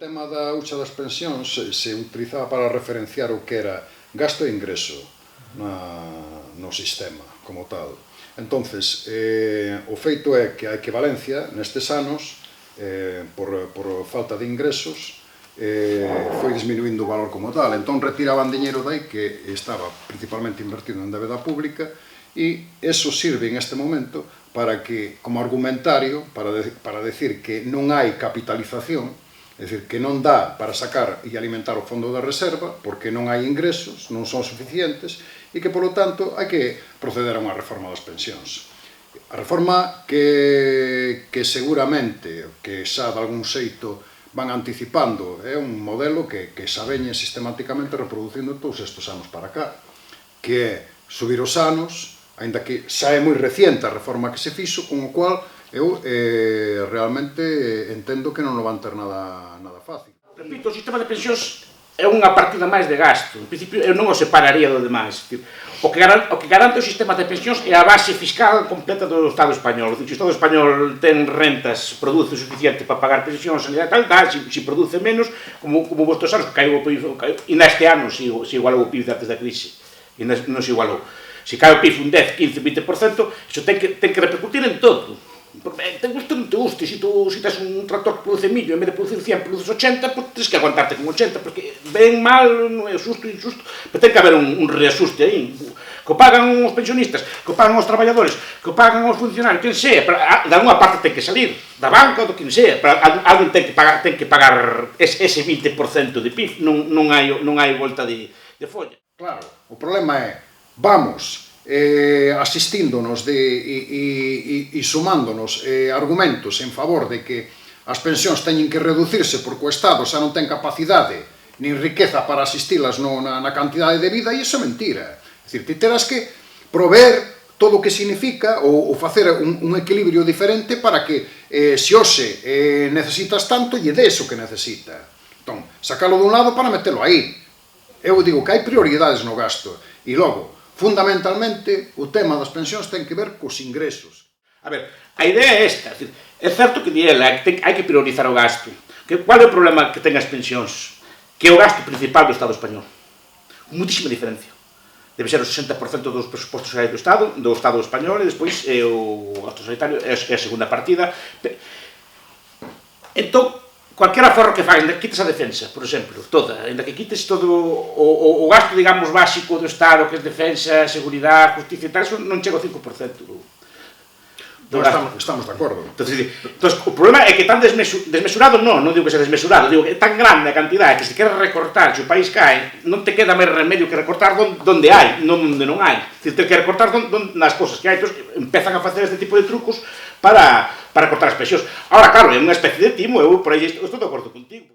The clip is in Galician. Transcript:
tema da hucha das pensións se utilizaba para referenciar o que era gasto e ingreso no sistema como tal. Entonces, o feito é que a equivalencia nestes anos, por falta de ingresos, foi disminuindo o valor como tal. Entón retiraban diñeiro dai que estaba principalmente invertido en débeda pública e eso sirve en este momento para que, como argumentario, para decir que non hai capitalización, é dicir, que non dá para sacar e alimentar o fondo de reserva porque non hai ingresos, non son suficientes e que, polo tanto, hai que proceder a unha reforma das pensións. A reforma que seguramente, que xa de algún xeito van anticipando, é un modelo que xa veñe sistemáticamente reproducindo todos estes anos para cá, que é subir os anos, aínda que xa é moi reciente a reforma que se fixo, con o cual eu realmente entendo que non o van ter nada fácil. Repito, o sistema de pensións é unha partida máis de gasto. En principio, eu non o separaría do demais. O que garante o sistema de pensións é a base fiscal completa do Estado español. O Estado español ten rentas, produce o suficiente para pagar pensións, sanidade e tal, se produce menos, como vosotros anos, caiu o PIB, e neste ano se igualou o PIB antes da crise, e non se igualou. Se cae o PIB un 10, 15, 20%, iso ten que repercutir en todo. Te gusta ou non te gusta, se tes un tractor que produce millo, en vez de producir 100, produces 80, pois tens que aguantarte con 80, porque ben, mal, non é xusto, injusto, pero ten que haber un reajuste aí, que o pagan os pensionistas, que o pagan os traballadores, que o pagan os funcionarios, quen sea, da unha parte ten que salir, da banca ou do quen sea, alguén ten que pagar ese 20% de PIB, non hai volta de folla. Claro, o problema é, vamos asistíndonos e sumándonos argumentos en favor de que as pensións teñen que reducirse porque o Estado xa non ten capacidade nin riqueza para asistilas na cantidade de vida, e iso é mentira. É dicir, ti terás que prover todo o que significa ou facer un equilibrio diferente para que se hoxe necesitas tanto, lle des o que necesita. Entón, sacalo dun lado para metelo aí. Eu digo que hai prioridades no gasto e logo, fundamentalmente, o tema das pensións ten que ver cos ingresos. A ver, a idea é esta. É certo que hai que priorizar o gasto. Qual é o problema que ten as pensións? Que é o gasto principal do Estado español. Con muitísima diferencia. Debe ser o 60% dos presupostos do Estado español, e despois o gasto sanitario é a segunda partida. Entón, cualquier aforro que faz, ainda que quites a defensa, por exemplo, toda, ainda que quites todo o gasto, digamos, básico do Estado, que é defensa, seguridade, justicia e tal, eso non chega ao 5% do gasto. Estamos de acordo. Entón, o problema é que tan desmesurado, non digo que sea desmesurado, digo que é tan grande a cantidade que se queres recortar, se o país cae, non te queda máis remedio que recortar donde hai, non onde non hai. Te que recortar nas cosas que hai, entón empezan a facer este tipo de trucos para cortar as pensións. Ahora, claro, é unha especie de timo, eu por aí estou de acordo contigo.